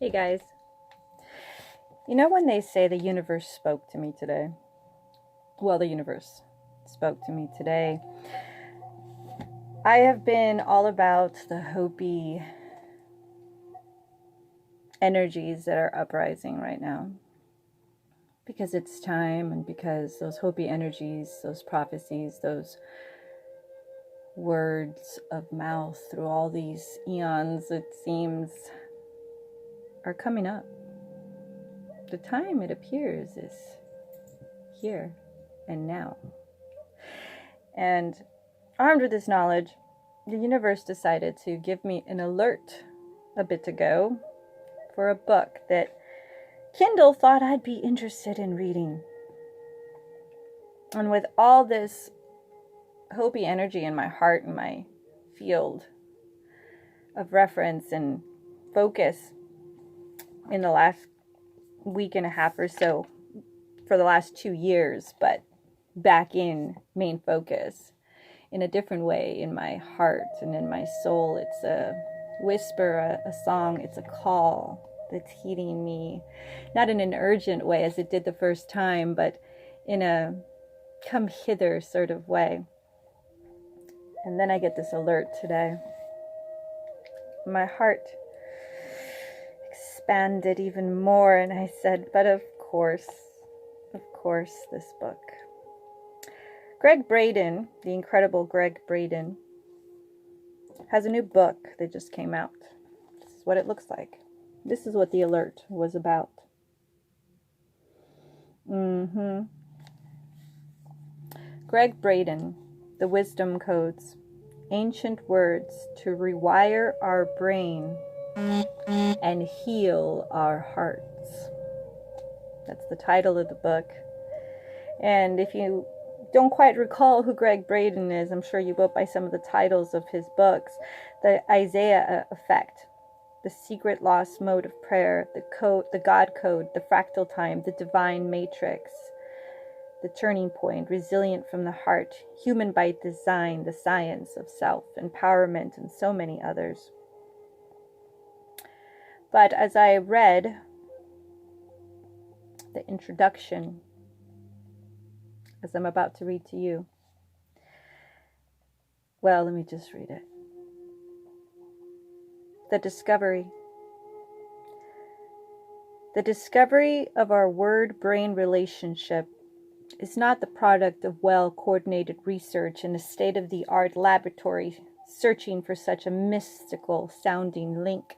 Hey guys, you know when they say the universe spoke to me today? Well, the universe spoke to me today. I have been all about the Hopi energies that are uprising right now. Because it's time and because those Hopi energies, those prophecies, those words of mouth through all these eons, it seems, are coming up. The time, it appears, is here and now. And armed with this knowledge, the universe decided to give me an alert a bit ago for a book that Kindle thought I'd be interested in reading. And with all this Hopi energy in my heart and my field of reference and focus in the last week and a half or so, for the last 2 years, but back in main focus in a different way in my heart and in my soul. It's a whisper, a song, it's a call that's heeding me, not in an urgent way as it did the first time, but in a come hither sort of way. And then I get this alert today. My heart expanded even more, and I said, but of course, this book. Gregg Braden, the incredible Gregg Braden, has a new book that just came out. This is what it looks like. This is what the alert was about. Gregg Braden, The Wisdom Codes, Ancient Words to Rewire Our Brain and Heal Our Hearts. That's the title of the book. And if you don't quite recall who Gregg Braden is, I'm sure you will by some of the titles of his books. The Isaiah Effect, The Secret Lost Mode of Prayer, the God Code, The Fractal Time, The Divine Matrix, The Turning Point, Resilient from the Heart, Human by Design, The Science of Self, Empowerment, and so many others. But as I read the introduction, as I'm about to read to you, well, let me just read it. The discovery. The discovery of our word-brain relationship is not the product of well-coordinated research in a state-of-the-art laboratory searching for such a mystical-sounding link.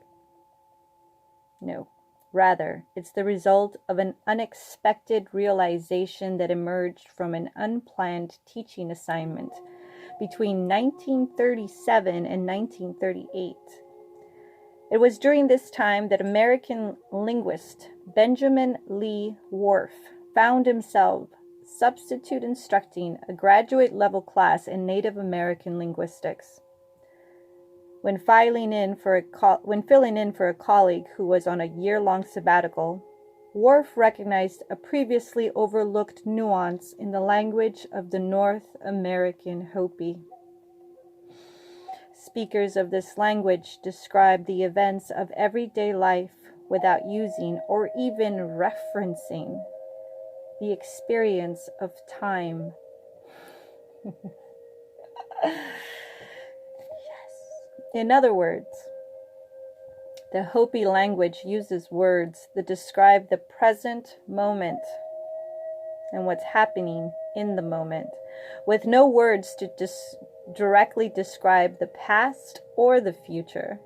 No. Rather, it's the result of an unexpected realization that emerged from an unplanned teaching assignment between 1937 and 1938. It was during this time that American linguist Benjamin Lee Whorf found himself substitute instructing a graduate level class in Native American linguistics. When filling in for a colleague who was on a year-long sabbatical, Whorf recognized a previously overlooked nuance in the language of the North American Hopi. Speakers of this language describe the events of everyday life without using or even referencing the experience of time. In other words, the Hopi language uses words that describe the present moment and what's happening in the moment, with no words to directly describe the past or the future.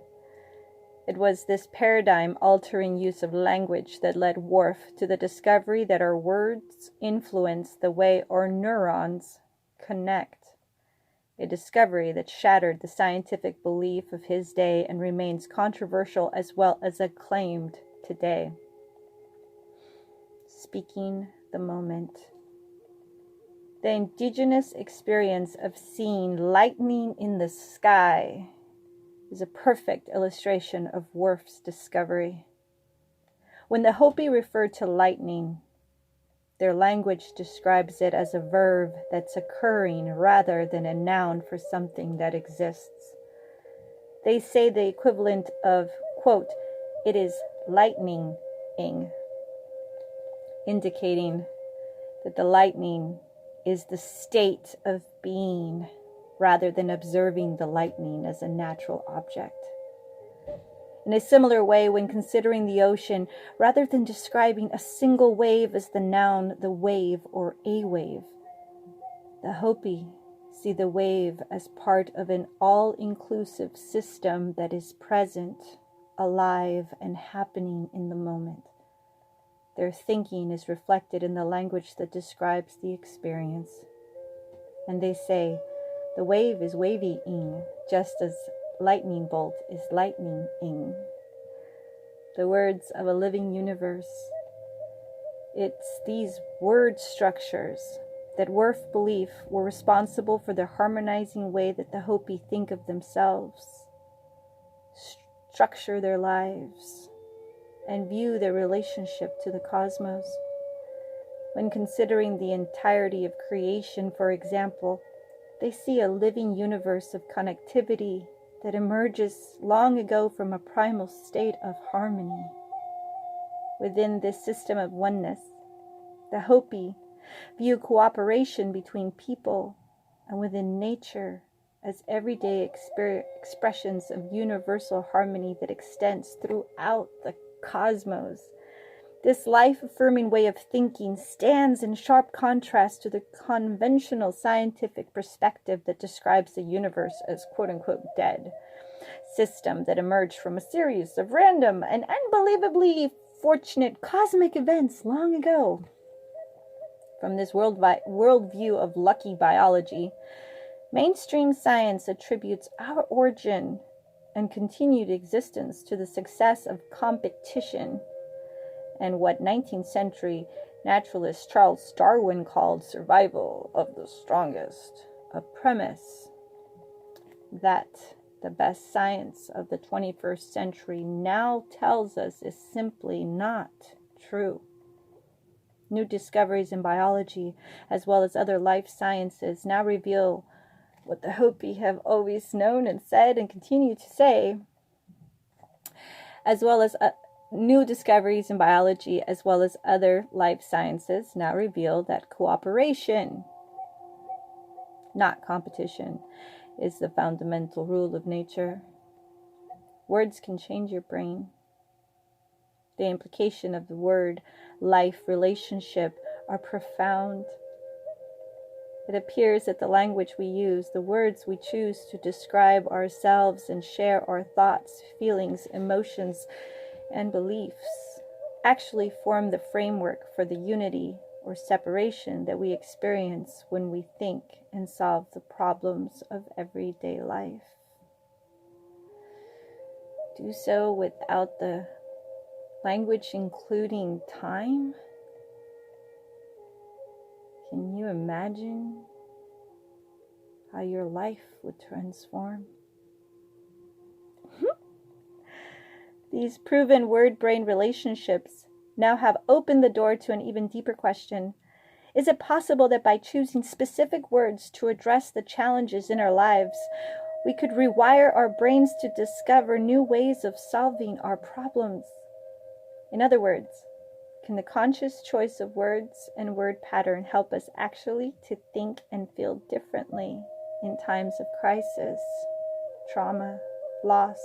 It was this paradigm-altering use of language that led Whorf to the discovery that our words influence the way our neurons connect. A discovery that shattered the scientific belief of his day and remains controversial as well as acclaimed today. Speaking the moment. The indigenous experience of seeing lightning in the sky is a perfect illustration of Whorf's discovery. When the Hopi refer to lightning, their language describes it as a verb that's occurring rather than a noun for something that exists. They say the equivalent of, quote, "It is lightning-ing, indicating that the lightning is the state of being rather than observing the lightning as a natural object. In a similar way, when considering the ocean, rather than describing a single wave as the noun, the wave or a wave, the Hopi see the wave as part of an all-inclusive system that is present, alive, and happening in the moment. Their thinking is reflected in the language that describes the experience. And they say, the wave is wavy-ing, just as lightning bolt is lightning-ing. The words of a living universe. It's these word structures that Worf belief were responsible for the harmonizing way that the Hopi think of themselves, structure their lives, and view their relationship to the cosmos. When considering the entirety of creation, for example, they see a living universe of connectivity that emerges long ago from a primal state of harmony. Within this system of oneness, the Hopi view cooperation between people and within nature as everyday expressions of universal harmony that extends throughout the cosmos. This life-affirming way of thinking stands in sharp contrast to the conventional scientific perspective that describes the universe as quote-unquote dead system that emerged from a series of random and unbelievably fortunate cosmic events long ago. From this worldview of lucky biology, mainstream science attributes our origin and continued existence to the success of competition and what 19th century naturalist Charles Darwin called survival of the strongest, a premise that the best science of the 21st century now tells us is simply not true. New discoveries in biology, as well as other life sciences, now reveal what the Hopi have always known and said and continue to say, as well as new discoveries in biology, as well as other life sciences, now reveal that cooperation, not competition, is the fundamental rule of nature. Words can change your brain. The implication of the word life relationship are profound. It appears that the language we use, the words we choose to describe ourselves and share our thoughts, feelings, emotions, and beliefs, actually form the framework for the unity or separation that we experience when we think and solve the problems of everyday life. Do so without the language including time. Can you imagine how your life would transform? These proven word-brain relationships now have opened the door to an even deeper question. Is it possible that by choosing specific words to address the challenges in our lives, we could rewire our brains to discover new ways of solving our problems? In other words, can the conscious choice of words and word pattern help us actually to think and feel differently in times of crisis, trauma, loss,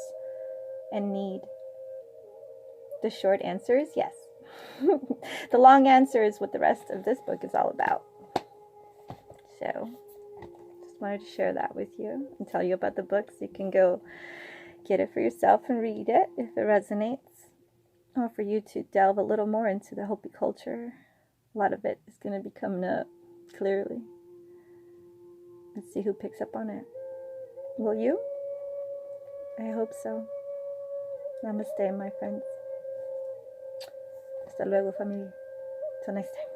and need? The short answer is yes. The long answer is what the rest of this book is all about. So, just wanted to share that with you and tell you about the book so you can go get it for yourself and read it if it resonates. Or for you to delve a little more into the Hopi culture. A lot of it is going to be coming up clearly. Let's see who picks up on it. Will you? I hope so. Namaste, my friends. Hasta luego, familia. Till next time.